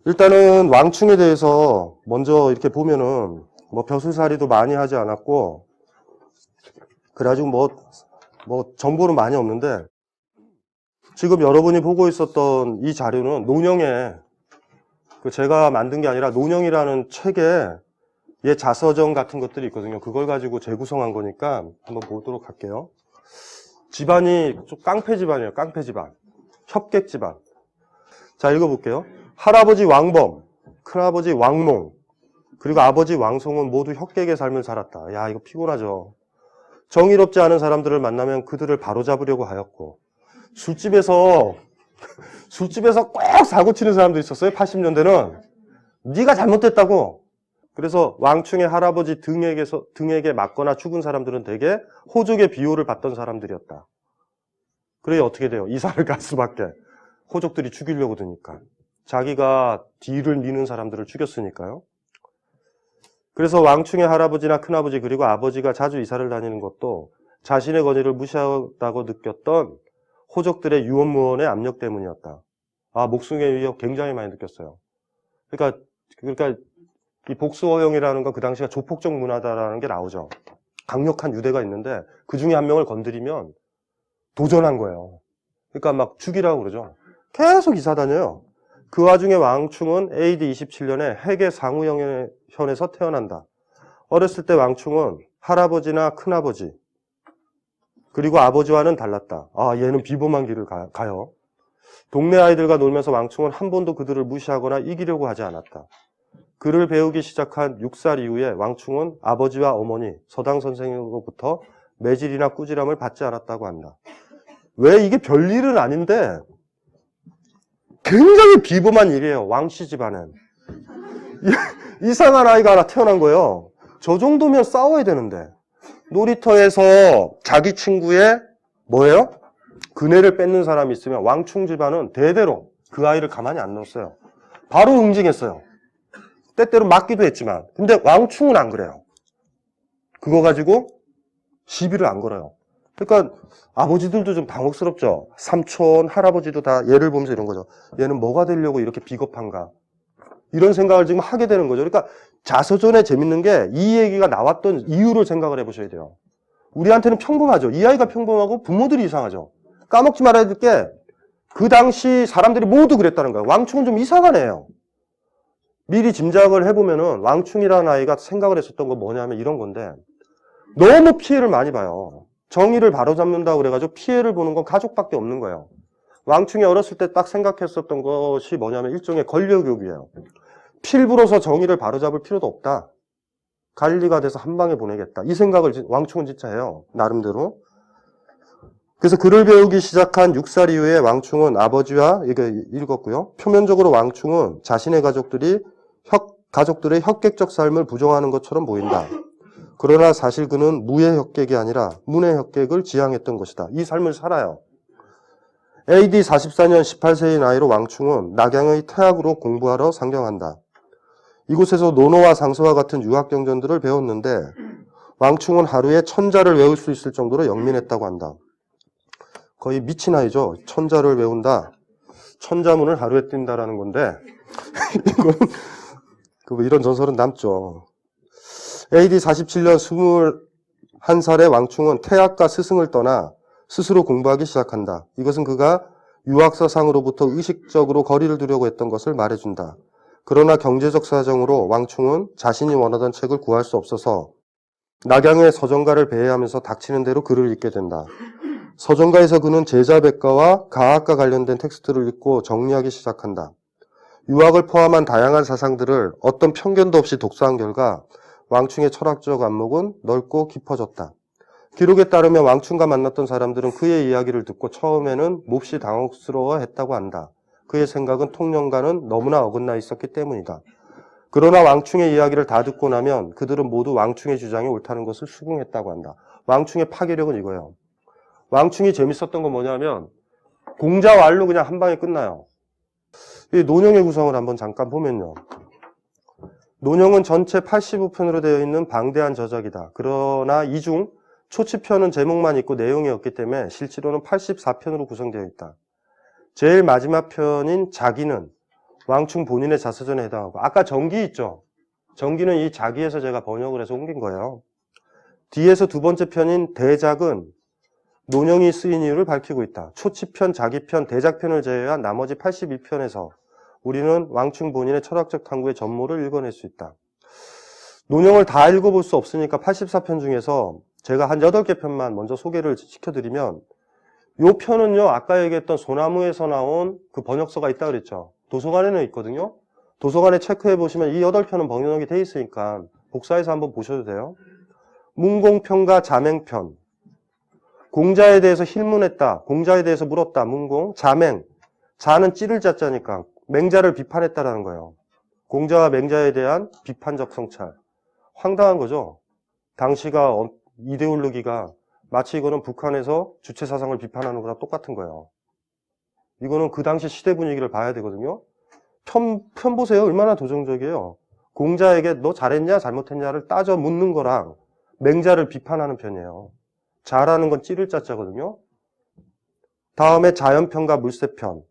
일단은 왕충에 대해서 먼저 이렇게 보면은 뭐 벼슬살이도 많이 하지 않았고 그래가지고 뭐 정보는 많이 없는데 지금 여러분이 보고 있었던 이 자료는 논영에 제가 만든 게 아니라 논영이라는 책에 얘 자서전 같은 것들이 있거든요. 그걸 가지고 재구성한 거니까 한번 보도록 할게요. 집안이 좀 깡패 집안이에요. 깡패 집안. 협객 집안. 자, 읽어볼게요. 할아버지 왕범, 큰아버지 왕몽, 그리고 아버지 왕송은 모두 협객의 삶을 살았다. 야, 이거 피곤하죠. 정의롭지 않은 사람들을 만나면 그들을 바로잡으려고 하였고 술집에서 꼭 사고 치는 사람도 있었어요. 80년대는. 네가 잘못됐다고. 그래서 왕충의 할아버지 등에게 맞거나 죽은 사람들은 대개 호족의 비호를 받던 사람들이었다. 그래야 어떻게 돼요? 이사를 갈 수밖에. 호족들이 죽이려고 드니까. 자기가 뒤를 미는 사람들을 죽였으니까요. 그래서 왕충의 할아버지나 큰아버지 그리고 아버지가 자주 이사를 다니는 것도 자신의 권위를 무시하다고 느꼈던 호족들의 유언무언의 압력 때문이었다. 아, 목숨의 위협 굉장히 많이 느꼈어요. 그러니까 이 복수허용이라는 건 그 당시가 조폭적 문화다라는 게 나오죠. 강력한 유대가 있는데 그 중에 한 명을 건드리면 도전한 거예요. 그러니까 막 죽이라고 그러죠. 계속 이사 다녀요. 그 와중에 왕충은 AD 27년에 핵의 상우현에서 태어난다. 어렸을 때 왕충은 할아버지나 큰아버지 그리고 아버지와는 달랐다. 아, 얘는 비범한 길을 가요. 동네 아이들과 놀면서 왕충은 한 번도 그들을 무시하거나 이기려고 하지 않았다. 글을 배우기 시작한 6살 이후에 왕충은 아버지와 어머니, 서당 선생님으로부터 매질이나 꾸지람을 받지 않았다고 한다. 왜 이게 별일은 아닌데 굉장히 비범한 일이에요. 왕씨 집안은. 이상한 아이가 하나 태어난 거예요. 저 정도면 싸워야 되는데 놀이터에서 자기 친구의 뭐예요? 그네를 뺏는 사람이 있으면 왕충 집안은 대대로 그 아이를 가만히 안 뒀어요. 바로 응징했어요. 때때로 맞기도 했지만. 근데 왕충은 안 그래요. 그거 가지고 시비를 안 걸어요. 그러니까 아버지들도 좀 당혹스럽죠. 삼촌, 할아버지도 다 얘를 보면서 이런 거죠. 얘는 뭐가 되려고 이렇게 비겁한가. 이런 생각을 지금 하게 되는 거죠. 그러니까 자서전에 재밌는 게 이 얘기가 나왔던 이유를 생각을 해보셔야 돼요. 우리한테는 평범하죠. 이 아이가 평범하고 부모들이 이상하죠. 까먹지 말아야 될 게 그 당시 사람들이 모두 그랬다는 거예요. 왕충은 좀 이상한 애예요. 미리 짐작을 해보면은 왕충이라는 아이가 생각을 했었던 건 뭐냐면 이런 건데 너무 피해를 많이 봐요. 정의를 바로잡는다고 그래가지고 피해를 보는 건 가족밖에 없는 거예요. 왕충이 어렸을 때 딱 생각했었던 것이 뭐냐면 일종의 권력욕이에요. 필부로서 정의를 바로잡을 필요도 없다. 관리가 돼서 한 방에 보내겠다. 이 생각을 왕충은 진짜 해요. 나름대로. 그래서 글을 배우기 시작한 6살 이후에 왕충은 아버지와 이게 읽었고요. 표면적으로 왕충은 자신의 가족들의 협객적 삶을 부정하는 것처럼 보인다. 그러나 사실 그는 무의 협객이 아니라 문의 협객을 지향했던 것이다. 이 삶을 살아요. AD 44년 18세의 나이로 왕충은 낙양의 태학으로 공부하러 상경한다. 이곳에서 논어와 상서와 같은 유학경전들을 배웠는데 왕충은 하루에 1000자를 외울 수 있을 정도로 영민했다고 한다. 거의 미친 아이죠. 1000자를 외운다. 1000자문을 하루에 뛴다라는 건데 이건 이런 전설은 남죠. AD 47년 21살의 왕충은 태학과 스승을 떠나 스스로 공부하기 시작한다. 이것은 그가 유학사상으로부터 의식적으로 거리를 두려고 했던 것을 말해준다. 그러나 경제적 사정으로 왕충은 자신이 원하던 책을 구할 수 없어서 낙양의 서정가를 배회하면서 닥치는 대로 글을 읽게 된다. 서정가에서 그는 제자백과와 가학과 관련된 텍스트를 읽고 정리하기 시작한다. 유학을 포함한 다양한 사상들을 어떤 편견도 없이 독서한 결과 왕충의 철학적 안목은 넓고 깊어졌다. 기록에 따르면 왕충과 만났던 사람들은 그의 이야기를 듣고 처음에는 몹시 당혹스러워했다고 한다. 그의 생각은 통념과는 너무나 어긋나 있었기 때문이다. 그러나 왕충의 이야기를 다 듣고 나면 그들은 모두 왕충의 주장이 옳다는 것을 수긍했다고 한다. 왕충의 파괴력은 이거예요. 왕충이 재밌었던 건 뭐냐면 공자왈로 그냥 한 방에 끝나요. 이 논영의 구성을 한번 잠깐 보면요. 논영은 전체 85편으로 되어 있는 방대한 저작이다. 그러나 이 중 초치편은 제목만 있고 내용이 없기 때문에 실제로는 84편으로 구성되어 있다. 제일 마지막 편인 자기는 왕충 본인의 자서전에 해당하고, 아까 정기 있죠? 정기는 이 자기에서 제가 번역을 해서 옮긴 거예요. 뒤에서 두 번째 편인 대작은 논형이 쓰인 이유를 밝히고 있다. 초치편, 자기편, 대작편을 제외한 나머지 82편에서 우리는 왕충 본인의 철학적 탐구의 전모를 읽어낼 수 있다. 논형을 다 읽어볼 수 없으니까 84편 중에서 제가 한 8개 편만 먼저 소개를 시켜드리면, 요 편은요, 아까 얘기했던 소나무에서 나온 그 번역서가 있다 그랬죠. 도서관에는 있거든요. 도서관에 체크해 보시면 이 8편은 번역이 돼 있으니까 복사해서 한번 보셔도 돼요. 문공편과 자맹편. 공자에 대해서 힐문했다. 공자에 대해서 물었다. 문공. 자맹. 자는 찌를 자자니까 맹자를 비판했다라는 거예요. 공자와 맹자에 대한 비판적 성찰. 황당한 거죠. 당시가 이데올로기가 마치 이거는 북한에서 주체 사상을 비판하는 거랑 똑같은 거예요. 이거는 그 당시 시대 분위기를 봐야 되거든요. 편 보세요. 얼마나 도정적이에요. 공자에게 너 잘했냐 잘못했냐를 따져 묻는 거랑 맹자를 비판하는 편이에요. 자라는 건 찌를 자자거든요. 다음에 자연편과 물세편.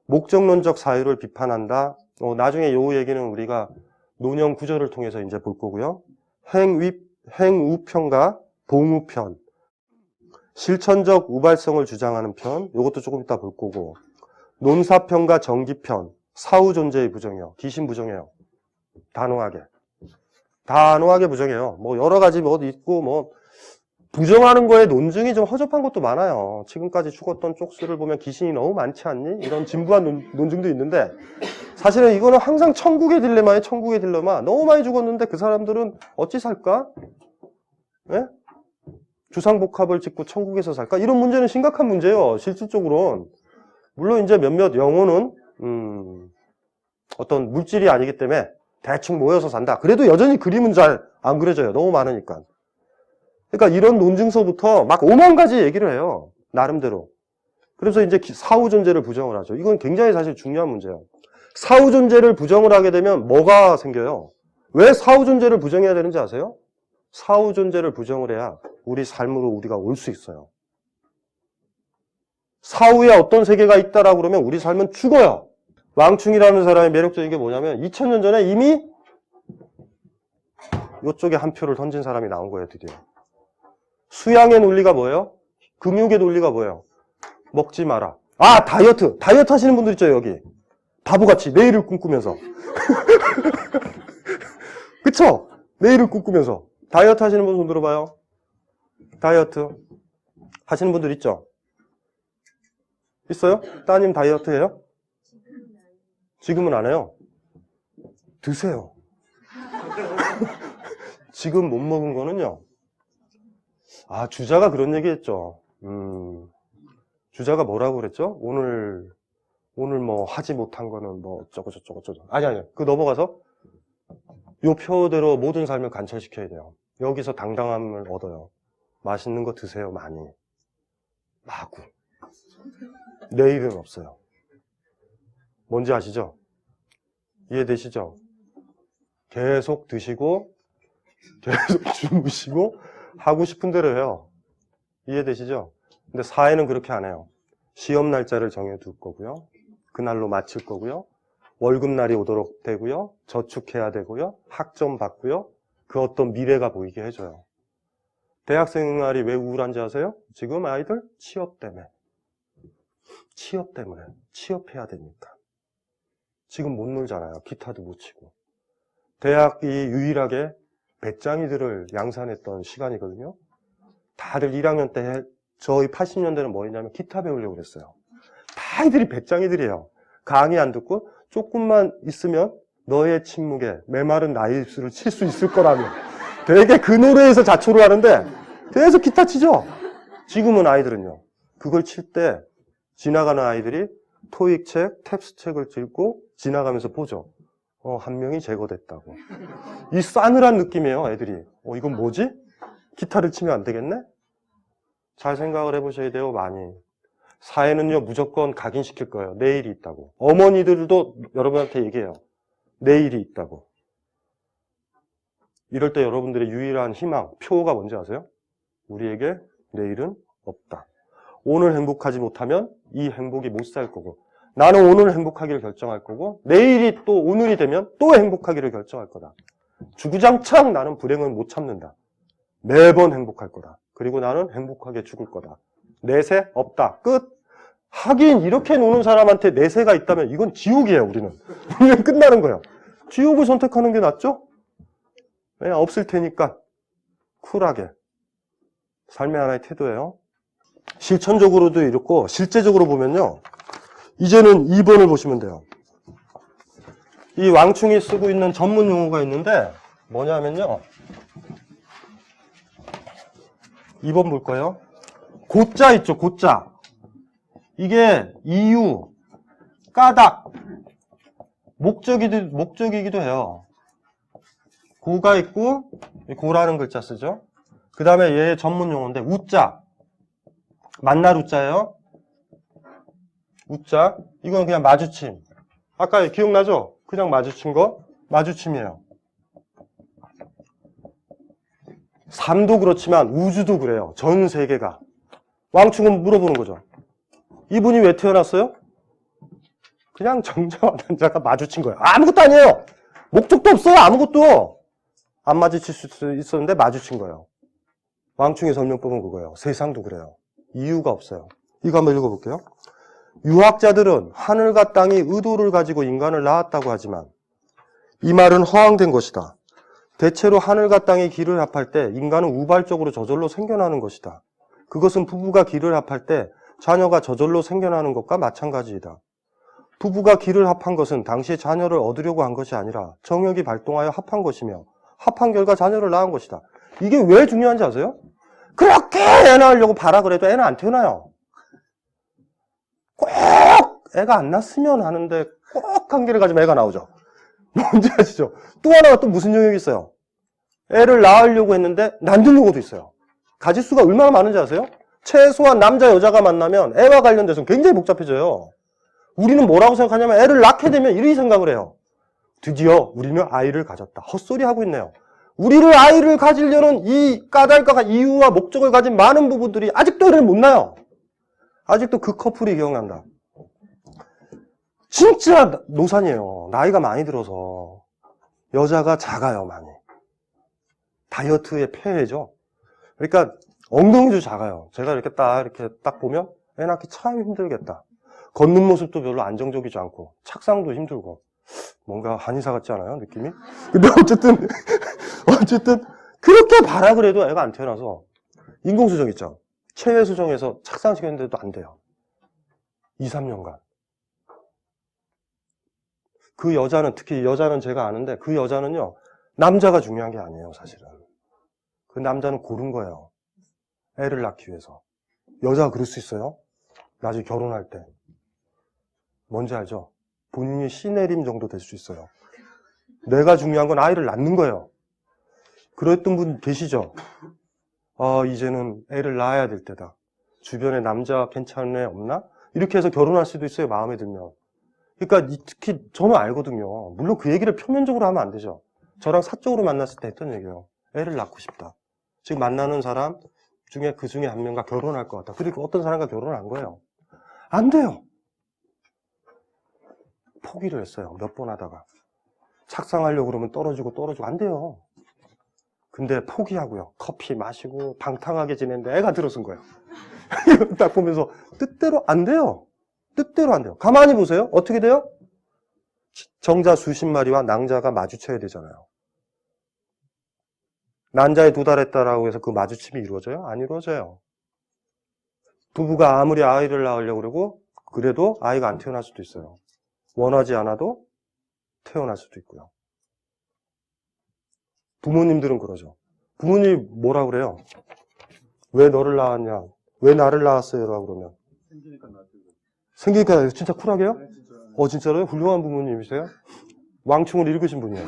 목적론적 사유를 비판한다. 나중에 요 얘기는 우리가 논형 구절을 통해서 이제 볼 거고요. 행우편과 봉우편. 실천적 우발성을 주장하는 편. 요것도 조금 이따 볼 거고. 논사편과 정기편. 사후 존재의 부정이요. 귀신 부정해요. 단호하게. 단호하게 부정해요. 뭐 여러 가지 뭐 있고 뭐 부정하는 거에 논증이 좀 허접한 것도 많아요. 지금까지 죽었던 쪽수를 보면 귀신이 너무 많지 않니? 이런 진부한 논증도 있는데 사실은 이거는 항상 천국의 딜레마예요. 천국의 딜레마. 너무 많이 죽었는데 그 사람들은 어찌 살까? 예? 주상복합을 짓고 천국에서 살까? 이런 문제는 심각한 문제예요. 실질적으로는. 물론 이제 몇몇 영혼은 어떤 물질이 아니기 때문에 대충 모여서 산다. 그래도 여전히 그림은 잘 안 그려져요. 너무 많으니까. 그러니까 이런 논증서부터 막 5만 가지 얘기를 해요. 나름대로. 그래서 이제 사후 존재를 부정을 하죠. 이건 굉장히 사실 중요한 문제예요. 사후 존재를 부정을 하게 되면 뭐가 생겨요? 왜 사후 존재를 부정해야 되는지 아세요? 사후 존재를 부정을 해야 우리 삶으로 우리가 올 수 있어요. 사후에 어떤 세계가 있다라고 그러면 우리 삶은 죽어요. 왕충이라는 사람의 매력적인 게 뭐냐면 2000년 전에 이미 이쪽에 한 표를 던진 사람이 나온 거예요. 드디어. 수양의 논리가 뭐예요? 금육의 논리가 뭐예요? 먹지 마라. 아, 다이어트. 다이어트 하시는 분들 있죠, 여기. 바보같이 내일을 꿈꾸면서. 그쵸? 내일을 꿈꾸면서. 다이어트 하시는 분 손 들어봐요. 다이어트 하시는 분들 있죠? 있어요? 따님 다이어트 해요? 지금은 안 해요. 드세요. 지금 못 먹은 거는요. 아, 주자가 그런 얘기 했죠. 주자가 뭐라고 그랬죠? 오늘 뭐 하지 못한 거는 뭐 어쩌고. 아니. 그 넘어가서 요 표대로 모든 삶을 관철시켜야 돼요. 여기서 당당함을 얻어요. 맛있는 거 드세요, 많이. 마구. 내일은 없어요. 뭔지 아시죠? 이해되시죠? 계속 드시고, 계속 주무시고, 하고 싶은 대로 해요. 이해되시죠? 근데 사회는 그렇게 안 해요. 시험 날짜를 정해둘 거고요. 그날로 마칠 거고요. 월급날이 오도록 되고요. 저축해야 되고요. 학점 받고요. 그 어떤 미래가 보이게 해줘요. 대학생 생활이 왜 우울한지 아세요? 지금 아이들 취업 때문에. 취업 때문에. 취업해야 되니까. 지금 못 놀잖아요. 기타도 못 치고. 대학이 유일하게 배짱이들을 양산했던 시간이거든요. 다들 1학년 때 저희 80년대는 뭐였냐면 기타 배우려고 그랬어요. 다 애들이 배짱이들이에요. 강의 안 듣고 조금만 있으면 너의 침묵에 메마른 나의 입술을 칠 수 있을 거라며 되게 그 노래에서 자초를 하는데 계속 기타 치죠. 지금은 아이들은요. 그걸 칠 때 지나가는 아이들이 토익 책, 탭스 책을 들고 지나가면서 보죠. 한 명이 제거됐다고. 이 싸늘한 느낌이에요, 애들이. 이건 뭐지? 기타를 치면 안 되겠네? 잘 생각을 해보셔야 돼요, 많이. 사회는요, 무조건 각인시킬 거예요. 내일이 있다고. 어머니들도 여러분한테 얘기해요. 내일이 있다고. 이럴 때 여러분들의 유일한 희망, 표가 뭔지 아세요? 우리에게 내일은 없다. 오늘 행복하지 못하면 이 행복이 못 살 거고. 나는 오늘 행복하기를 결정할 거고 내일이 또 오늘이 되면 또 행복하기를 결정할 거다. 주구장창 나는 불행은 못 참는다. 매번 행복할 거다. 그리고 나는 행복하게 죽을 거다. 내세 없다. 끝. 하긴 이렇게 노는 사람한테 내세가 있다면 이건 지옥이에요. 우리는 끝나는 거예요. 지옥을 선택하는 게 낫죠? 네, 없을 테니까 쿨하게 삶의 하나의 태도예요. 실천적으로도 이렇고 실제적으로 보면요. 이제는 2번을 보시면 돼요. 이 왕충이 쓰고 있는 전문 용어가 있는데 뭐냐면요. 2번 볼 거예요. 고자 있죠. 고자. 이게 이유, 까닭, 목적이기도 해요. 고가 있고 고라는 글자 쓰죠. 그 다음에 얘 전문 용어인데 우자. 만날 우자예요. 우자. 이건 그냥 마주침. 아까 기억나죠? 그냥 마주친 거. 마주침이에요. 삶도 그렇지만 우주도 그래요. 전 세계가. 왕충은 물어보는 거죠. 이분이 왜 태어났어요? 그냥 정자와 난자가 마주친 거예요. 아무것도 아니에요. 목적도 없어요. 아무것도. 안 마주칠 수 있었는데 마주친 거예요. 왕충의 설명법은 그거예요. 세상도 그래요. 이유가 없어요. 이거 한번 읽어볼게요. 유학자들은 하늘과 땅이 의도를 가지고 인간을 낳았다고 하지만 이 말은 허황된 것이다. 대체로 하늘과 땅이 길을 합할 때 인간은 우발적으로 저절로 생겨나는 것이다. 그것은 부부가 길을 합할 때 자녀가 저절로 생겨나는 것과 마찬가지이다. 부부가 길을 합한 것은 당시에 자녀를 얻으려고 한 것이 아니라 정욕이 발동하여 합한 것이며 합한 결과 자녀를 낳은 것이다. 이게 왜 중요한지 아세요? 그렇게 애 낳으려고 바라 그래도 애는 안 태어나요. 꼭 애가 안 낳았으면 하는데 꼭 관계를 가지면 애가 나오죠. 뭔지 아시죠? 또 하나가 또 무슨 영역이 있어요? 애를 낳으려고 했는데 낳는 경우도 있어요. 가짓수가 얼마나 많은지 아세요? 최소한 남자 여자가 만나면 애와 관련돼서 굉장히 복잡해져요. 우리는 뭐라고 생각하냐면 애를 낳게 되면 이렇게 생각을 해요. 드디어 우리는 아이를 가졌다. 헛소리 하고 있네요. 우리를 아이를 가지려는 이 까닭과 이유와 목적을 가진 많은 부부들이 아직도 애를 못 낳아요. 아직도 그 커플이 기억난다. 진짜 노산이에요. 나이가 많이 들어서. 여자가 작아요, 많이. 다이어트의 폐해죠. 그러니까 엉덩이도 작아요. 제가 이렇게 딱 보면 애 낳기 참 힘들겠다. 걷는 모습도 별로 안정적이지 않고 착상도 힘들고 뭔가 한의사 같지 않아요, 느낌이? 근데 어쨌든 그렇게 바라 그래도 애가 안 태어나서 인공수정 있죠. 체외 수정해서 착상시켰는데도 안 돼요. 2, 3년간. 그 여자는, 특히 여자는 제가 아는데 그 여자는요, 남자가 중요한 게 아니에요, 사실은. 그 남자는 고른 거예요. 애를 낳기 위해서. 여자가 그럴 수 있어요? 나중에 결혼할 때. 뭔지 알죠? 본인이 시내림 정도 될 수 있어요. 내가 중요한 건 아이를 낳는 거예요. 그랬던 분 계시죠? 이제는 애를 낳아야 될 때다. 주변에 남자 괜찮은 애 없나? 이렇게 해서 결혼할 수도 있어요, 마음에 들면. 그러니까 특히 저는 알거든요. 물론 그 얘기를 표면적으로 하면 안 되죠. 저랑 사적으로 만났을 때 했던 얘기예요. 애를 낳고 싶다. 지금 만나는 사람 중에 그 중에 한 명과 결혼할 것 같다. 그리고 어떤 사람과 결혼을 한 거예요. 안 돼요. 포기를 했어요. 몇 번 하다가. 착상하려고 그러면 떨어지고 안 돼요. 근데 포기하고요. 커피 마시고 방탕하게 지냈는데 애가 들어선 거예요. 딱 보면서 뜻대로 안 돼요. 뜻대로 안 돼요. 가만히 보세요. 어떻게 돼요? 정자 수십 마리와 낭자가 마주쳐야 되잖아요. 난자에 도달했다라고 해서 그 마주침이 이루어져요? 안 이루어져요. 부부가 아무리 아이를 낳으려고 그러고 그래도 아이가 안 태어날 수도 있어요. 원하지 않아도 태어날 수도 있고요. 부모님들은 그러죠. 부모님 뭐라 그래요? 왜 너를 낳았냐? 왜 나를 낳았어요? 라고 그러면. 생기니까 진짜 쿨하게요? 네, 진짜. 진짜로요? 훌륭한 부모님이세요? 왕충을 읽으신 분이에요.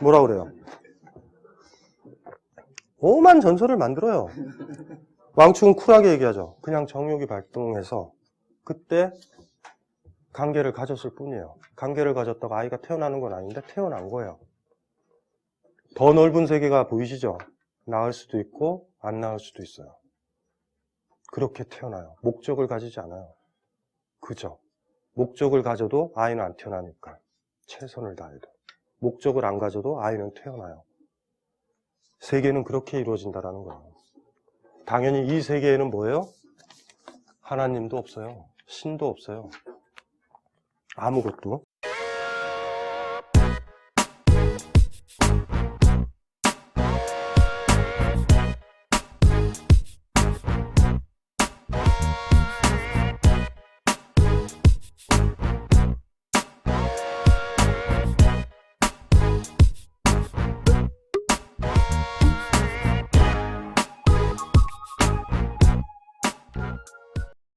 뭐라 그래요? 오만 전설을 만들어요. 왕충은 쿨하게 얘기하죠. 그냥 정욕이 발동해서 그때 관계를 가졌을 뿐이에요. 관계를 가졌다가 아이가 태어나는 건 아닌데 태어난 거예요. 더 넓은 세계가 보이시죠? 낳을 수도 있고 안 낳을 수도 있어요. 그렇게 태어나요. 목적을 가지지 않아요. 그죠? 목적을 가져도 아이는 안 태어나니까. 최선을 다해도. 목적을 안 가져도 아이는 태어나요. 세계는 그렇게 이루어진다라는 거예요. 당연히 이 세계에는 뭐예요? 하나님도 없어요. 신도 없어요. 아무것도.